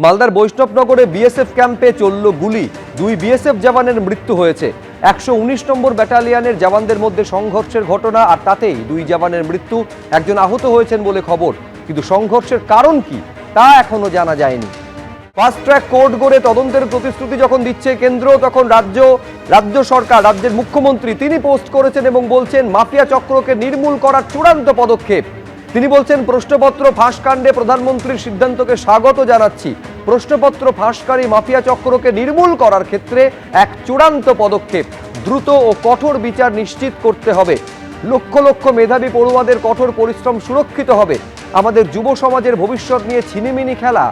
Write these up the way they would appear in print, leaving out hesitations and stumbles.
মালদার বৈষ্ণবনগরে বিএসএফ ক্যাম্পে চলল গুলি, 2 বিএসএফ জওয়ানের মৃত্যু হয়েছে। 119 নম্বর ব্যাটালিয়নের জওয়ানদের মধ্যে সংঘর্ষের ঘটনা, আর তাতেই 2 জওয়ানের মৃত্যু, একজন আহত হয়েছেন বলে খবর। কিন্তু সংঘর্ষের কারণ কি তা এখনো জানা যায়নি। ফাস্ট ট্র্যাক কোর্ট গড়ে তদন্তের প্রতিশ্রুতি যখন দিচ্ছে কেন্দ্র, তখন রাজ্য সরকার, রাজ্যের মুখ্যমন্ত্রী তিনি পোস্ট করেছেন এবং বলছেন মাফিয়া চক্রকে নির্মূল করার চূড়ান্ত পদক্ষেপ। তিনি বলছেন প্রশ্নপত্র ফাঁস কাণ্ডে প্রধানমন্ত্রীর সিদ্ধান্তকে স্বাগত জানাচ্ছি। প্রশ্নপত্র ফাঁসকারী মাফিয়া চক্রকে নির্মূল করার ক্ষেত্রে এক চূড়ান্ত পদক্ষেপ। দ্রুত ও কঠোর বিচার নিশ্চিত করতে হবে। লক্ষ লক্ষ মেধাবী পড়ুয়াদের কঠোর পরিশ্রম সুরক্ষিত হবে। আমাদের যুব সমাজের ভবিষ্যৎ নিয়ে ছিনিমিনি খেলা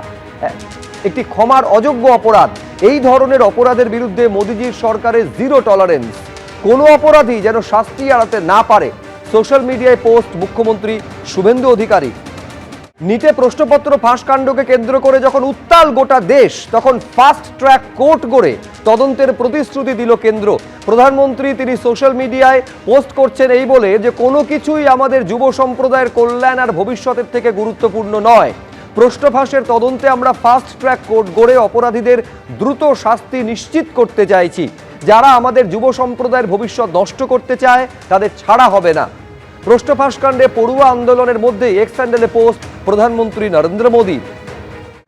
একটি ক্ষমার অযোগ্য অপরাধ। এই ধরনের অপরাধের বিরুদ্ধে মোদিজির সরকারের জিরো টলারেন্স। কোনো অপরাধী যেন শাস্তি এড়াতে না পারে। সোশ্যাল মিডিয়ায় পোস্ট মুখ্যমন্ত্রী শুভেন্দু অধিকারী। নিটে প্রশ্নপত্র ফাঁস কাণ্ডকে কেন্দ্র করে যখন উত্তাল গোটা দেশ, তখন ফাস্ট ট্র্যাক কোর্ট গড়ে তদন্তের প্রতিশ্রুতি দিল কেন্দ্র। প্রধানমন্ত্রী তিনি সোশ্যাল মিডিয়ায় পোস্ট করছেন এই বলে যে কোনো কিছুই আমাদের যুব সম্প্রদায়ের কল্যাণ আর ভবিষ্যতের থেকে গুরুত্বপূর্ণ নয়। প্রশ্ন ফাঁসের তদন্তে আমরা ফাস্ট ট্র্যাক কোর্ট গড়ে অপরাধীদের দ্রুত শাস্তি নিশ্চিত করতে চাইছি। যারা আমাদের যুব সম্প্রদায়ের ভবিষ্যৎ নষ্ট করতে চায় তাদের ছাড়া হবে না। প্রশ্ন ফাঁস কাণ্ডে পড়ুয়া আন্দোলনের মধ্যে এক্স হ্যান্ডেলে পোস্ট প্রধানমন্ত্রী নরেন্দ্র মোদী।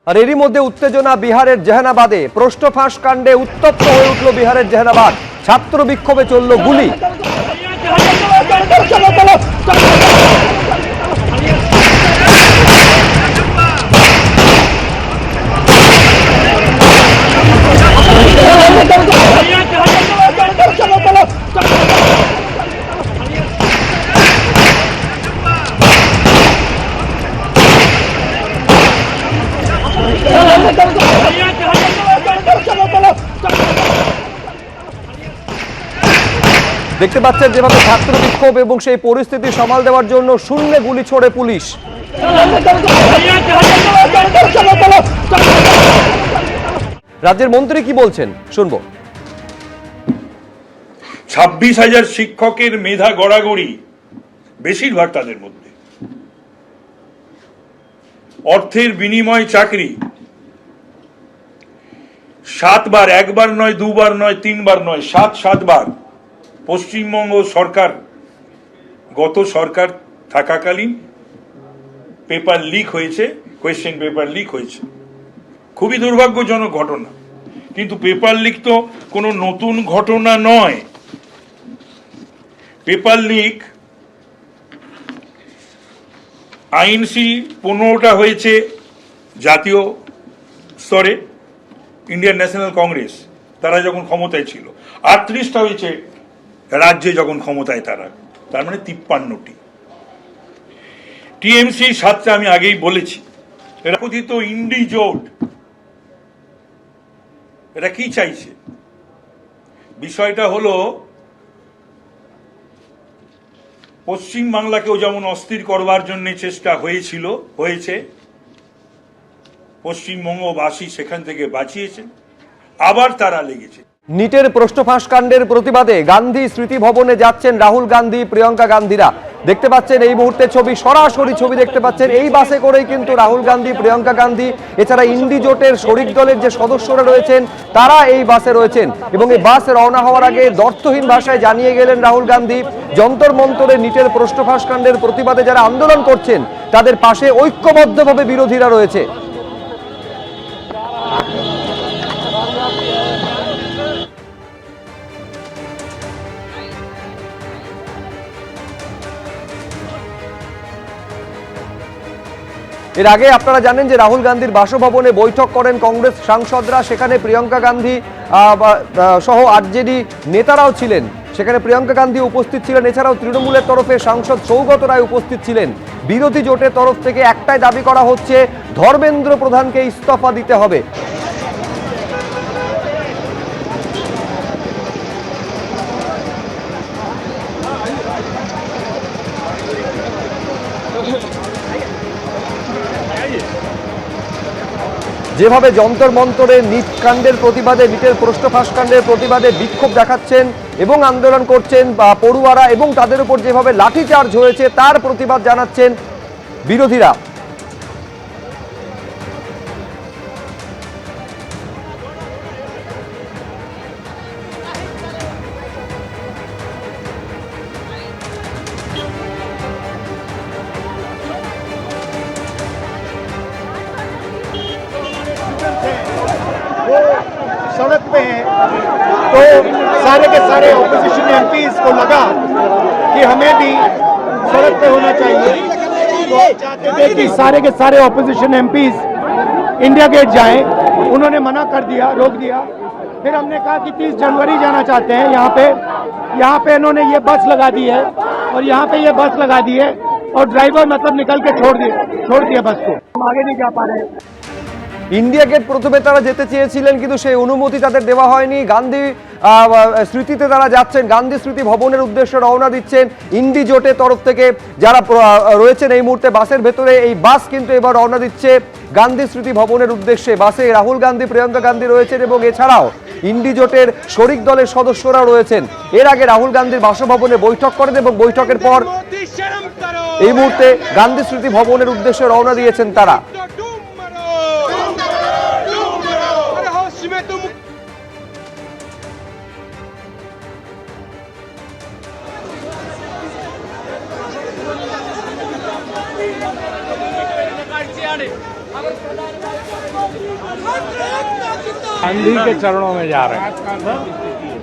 আর এরই মধ্যে উত্তেজনা বিহারের জেহানাবাদে। প্রশ্ন ফাঁস কাণ্ডে উত্তপ্ত হয়ে উঠল বিহারের জেহানাবাদ। ছাত্র বিক্ষোভে চলল গুলি। দেখতে পাচ্ছেন যেভাবে ছাত্র বিক্ষোভ এবং সেই পরিস্থিতি সামাল দেওয়ার জন্য শূন্যে গুলি ছোড়ে পুলিশ। রাজ্যের মন্ত্রী কি বলছেন শুনবো। 26,000 শিক্ষকের মেধা গড়াগড়ি, বেশিরভাগ তাদের মধ্যে অর্থের বিনিময় চাকরি। 7 বার, একবার নয়, 2 বার নয়, 3 বার নয়, 7 বার পশ্চিমবঙ্গ সরকার, গত সরকার থাকাকালীন পেপার লিক হয়েছে, কোয়েশ্চেন পেপার লিক হয়েছে। খুবই দুর্ভাগ্যজনক ঘটনা, কিন্তু পেপার লিক তো কোনো নতুন ঘটনা নয়। পেপার লিক আইএনসি 15টা হয়েছে জাতীয় স্তরে, ইন্ডিয়ান ন্যাশনাল কংগ্রেস তারা যখন ক্ষমতায় ছিল, 38টা হয়েছে রাজ্যে যখন ক্ষমতায় তারা, তার মানে 53টি। টিএমসি 7টা, আমি আগেই বলেছি। এরা কথিত ইন্ডি জোট, এটা কি চাইছে? বিষয়টা হলো পশ্চিম বাংলাকেও যেমন অস্থির করবার জন্য চেষ্টা হয়েছে, পশ্চিমবঙ্গবাসী সেখান থেকে বাঁচিয়েছে, আবার তারা লেগেছে। নিটের প্রশ্ন ফাঁস কাণ্ডের প্রতিবাদে গান্ধী স্মৃতি ভবনে যাচ্ছেন রাহুল গান্ধী, প্রিয়াঙ্কা গান্ধীরা। দেখতে পাচ্ছেন এই মুহূর্তে সরাসরি ছবি দেখতে পাচ্ছেন। এই বাসে করেই কিন্তু রাহুল গান্ধী, প্রিয়াঙ্কা গান্ধী, এছাড়া ইন্ডি জোটের শরিক দলের যে সদস্যরা রয়েছেন তারা এই বাসে রয়েছেন। এবং এই বাস রওনা হওয়ার আগে দ্ব্যর্থহীন ভাষায় জানিয়ে গেলেন রাহুল গান্ধী, যন্তর মন্তরে নিটের প্রশ্ন ফাঁস কাণ্ডের প্রতিবাদে যারা আন্দোলন করছেন তাদের পাশে ঐক্যবদ্ধভাবে বিরোধীরা রয়েছে। এর আগে আপনারা জানেন যে রাহুল গান্ধীর বাসভবনে বৈঠক করেন কংগ্রেস সাংসদরা। সেখানে প্রিয়াঙ্কা গান্ধী সহ আরজেডি নেতারাও ছিলেন। সেখানে প্রিয়াঙ্কা গান্ধী উপস্থিত ছিলেন, এছাড়াও তৃণমূলের তরফে সাংসদ সৌগত রায় উপস্থিত ছিলেন। বিরোধী জোটের তরফ থেকে একটাই দাবি করা হচ্ছে, ধর্মেন্দ্র প্রধানকে ইস্তফা দিতে হবে। যেভাবে যন্তর মন্তরে নিট কাণ্ডের প্রতিবাদে, নিটের প্রশ্ন ফাঁস কাণ্ডের প্রতিবাদে বিক্ষোভ দেখাচ্ছেন এবং আন্দোলন করছেন পড়ুয়ারা, এবং তাদের উপর যেভাবে লাঠিচার্জ হয়েছে তার প্রতিবাদ জানাচ্ছেন বিরোধীরা। सड़क पे हैं तो सारे के सारे ऑपोजिशन एमपीज को लगा कि हमें भी सड़क पे होना चाहिए, तो चाहते थे कि सारे के सारे ऑपोजिशन एमपीज इंडिया गेट जाएं, उन्होंने मना कर दिया, रोक दिया। फिर हमने कहा कि 30 जनवरी जाना चाहते हैं। यहाँ पे इन्होंने ये बस लगा दी है और यहाँ पे ये बस लगा दी है और ड्राइवर मतलब निकल के छोड़ दिया बस को। हम आगे नहीं जा पा रहे हैं। ইন্ডিয়া গেট প্রথমে তারা যেতে চেয়েছিলেন, কিন্তু সেই অনুমতি তাদের দেওয়া হয়নি। গান্ধী স্মৃতিতে তারা যাচ্ছেন, গান্ধী স্মৃতি ভবনের উদ্দেশ্যে রওনা দিচ্ছেন ইন্ডি জোটের তরফ থেকে যারা রয়েছেন এই মুহূর্তে বাসের ভেতরে। এই বাস কিন্তু এবার রওনা দিচ্ছে গান্ধী স্মৃতি ভবনের উদ্দেশ্যে। বাসে রাহুল গান্ধী, প্রিয়াঙ্কা গান্ধী রয়েছেন এবং এছাড়াও ইন্ডি জোটের শরিক দলের সদস্যরা রয়েছেন। এর আগে রাহুল গান্ধীর বাসভবনে বৈঠক করেন এবং বৈঠকের পর এই মুহূর্তে গান্ধী স্মৃতি ভবনের উদ্দেশ্যে রওনা দিয়েছেন তারা। गांधी के चरणों में जा रहे हैं,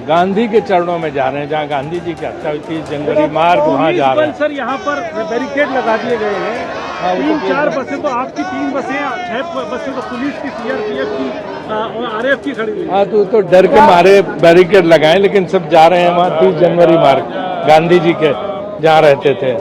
गांधी के चरणों में जा रहे हैं, जहाँ गांधी जी की हत्या हुई 30 जनवरी मार्ग, वहाँ जा रहे हैं। सर यहाँ पर बैरिकेड लगा दिए गए हैं। 3-4 बसें तो आपकी, 3 बसें, 6 बसें तो पुलिस की, सीआरपीएफ की और आरएफ की खड़ी हुई। हाँ, तो डर के मारे बैरिकेड लगाए, लेकिन सब जा रहे हैं वहाँ 30 जनवरी मार्ग, गांधी जी के जहाँ रहते थे।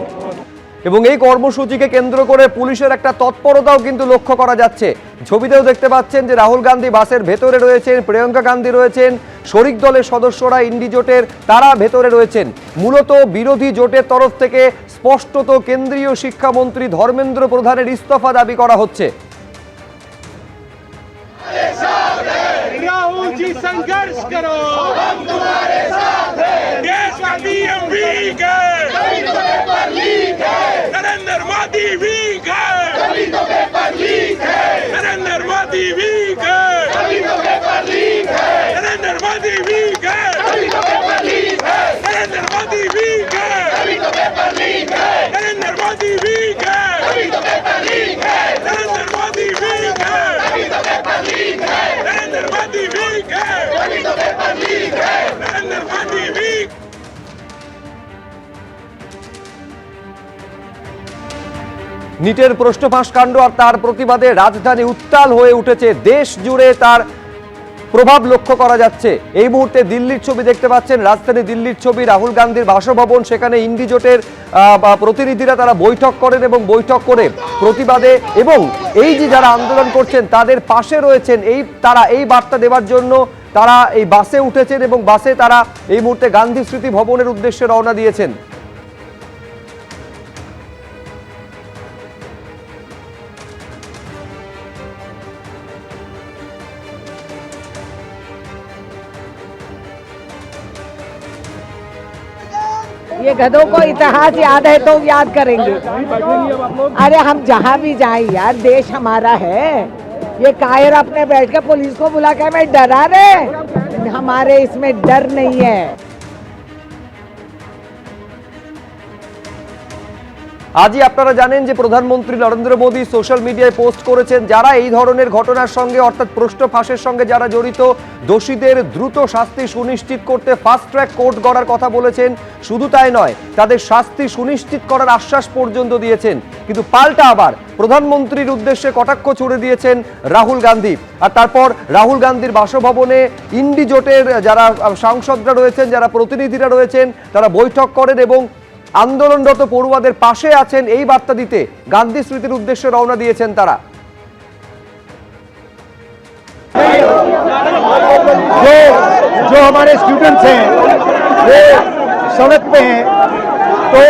এবং এই কর্মসূচিকে কেন্দ্র করে পুলিশের একটা তৎপরতাও কিন্তু লক্ষ্য করা যাচ্ছে। ছবিতেও দেখতে পাচ্ছেন যে রাহুল গান্ধী বাসের ভেতরে রয়েছেন, প্রিয়াঙ্কা গান্ধী রয়েছেন, শরিক দলের সদস্যরা ইন্ডি জোটের তারা ভেতরে রয়েছেন। মূলত বিরোধী জোটের তরফ থেকে স্পষ্টত কেন্দ্রীয় শিক্ষামন্ত্রী ধর্মেন্দ্র প্রধানের ইস্তফা দাবি করা হচ্ছে। राहुल जी संघर्ष करो, हम तुम्हारे साथ हैं। देश का पीएम वीक है, तभी तो पेपर लीक है। नरेंद्र मोदी वीक है, तभी तो पेपर लीक है। नरेंद्र मोदी वीक है, तभी तो पेपर लीक है। नरेंद्र मोदी वीक है, तभी तो पेपर लीक है। नरेंद्र मोदी वीक है, तभी तो पेपर लीक है। नरेंद्र मोदी वीक है, तभी तो पेपर लीक है। नरेंद्र मोदी वीक है, तभी तो पेपर लीक है। नरेंद्र मोदी वीक है, तभी तो पेपर लीक है। नरेंद्र मोदी वीक। নিটের প্রশ্নফাঁস কাণ্ড আর তার প্রতিবাদে রাজধানী উত্তাল হয়ে উঠেছে। দেশ জুড়ে তার প্রভাব লক্ষ্য করা যাচ্ছে। এই মুহূর্তে দিল্লির ছবি দেখতে পাচ্ছেন, রাজধানী দিল্লির ছবি, রাহুল গান্ধীর বাসভবন। সেখানে ইন্ডি জোটের প্রতিনিধিরা তারা বৈঠক করেন এবং বৈঠক করে প্রতিবাদে এবং এই যে যারা আন্দোলন করছেন তাদের পাশে রয়েছেন তারা এই বার্তা দেওয়ার জন্য তারা এই বাসে উঠেছেন এবং বাসে তারা এই মুহূর্তে গান্ধী স্মৃতি ভবনের উদ্দেশ্যে রওনা দিয়েছেন। ये गधों को इतिहास याद है तो याद करेंगे। अरे हम जहाँ भी जाए यार, देश हमारा है। ये कायर अपने बैठ के पुलिस को बुला के हमें डरा रहे, हमारे इसमें डर नहीं है। আজই আপনারা জানেন যে প্রধানমন্ত্রী নরেন্দ্র মোদী সোশ্যাল মিডিয়ায় পোস্ট করেছেন, যারা এই ধরনের ঘটনার সঙ্গে অর্থাৎ প্রশ্ন ফাঁসের সঙ্গে যারা জড়িত, দোষীদের দ্রুত শাস্তি সুনিশ্চিত করতে ফাস্ট ট্র্যাক কোর্ট গড়ার কথা বলেছেন। শুধু তাই নয়, তাদের শাস্তি সুনিশ্চিত করার আশ্বাস পর্যন্ত দিয়েছেন। কিন্তু পাল্টা আবার প্রধানমন্ত্রীর উদ্দেশ্যে কটাক্ষ ছুড়ে দিয়েছেন রাহুল গান্ধী। আর তারপর রাহুল গান্ধীর বাসভবনে ইন্ডি জোটের যারা সাংসদরা রয়েছেন, যারা প্রতিনিধিরা রয়েছেন, তারা বৈঠক করেন এবং আন্দোলনরত পড়ুয়াদের পাশে আছেন এই বার্তা দিতে গান্ধী স্মৃতির উদ্দেশ্যে রওনা দিয়েছেন তারা। जो हमारे स्टूडेंट्स हैं वो सड़क पे हैं तो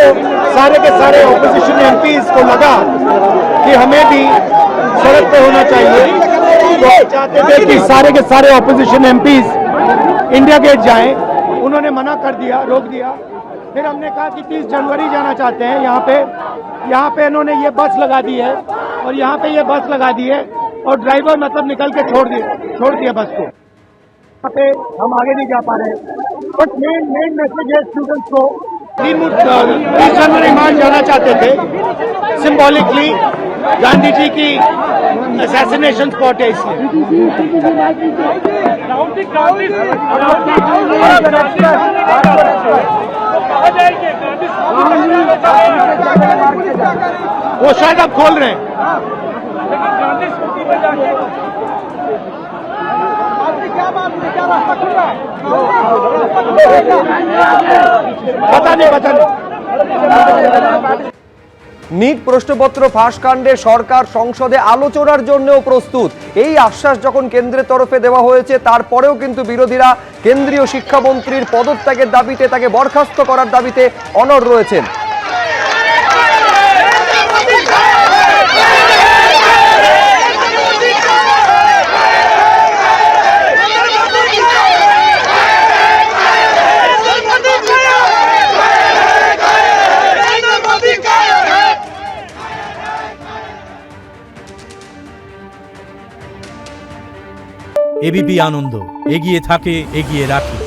सारे के सारे ऑपोजिशन एमपीज को लगा कि हमें भी सड़क पे होना चाहिए, तो चाहते थे कि सारे के सारे ऑपोजिशन एमपीज इंडिया गेट जाएं, उन्होंने मना कर दिया, रोक दिया। फिर हमने कहा कि 30 जनवरी जाना चाहते हैं। यहाँ पे इन्होंने ये बस लगा दी है और यहाँ पे ये बस लगा दी है और ड्राइवर मतलब निकल के छोड़ दिया बस को। यहाँ पे हम आगे नहीं जा पा रहे हैं। बट मेन मैसेज है स्टूडेंट्स को 30 जनवरी मान जाना चाहते थे सिंबॉलिकली गांधी जी की असैसिनेशन स्पॉट है इसलिए वो शायद अब खोल रहे हैं पता नहीं নিট প্রশ্নপত্র ফাঁস কাণ্ডে সরকার সংসদে আলোচনার জন্যও প্রস্তুত, এই আশ্বাস যখন কেন্দ্রের তরফে দেওয়া হয়েছে তারপরেও কিন্তু বিরোধীরা কেন্দ্রীয় শিক্ষামন্ত্রীর পদত্যাগের দাবিতে, তাকে বরখাস্ত করার দাবিতে অনড় রয়েছেন। এবিপি আনন্দ, এগিয়ে থাকে, এগিয়ে রাখে।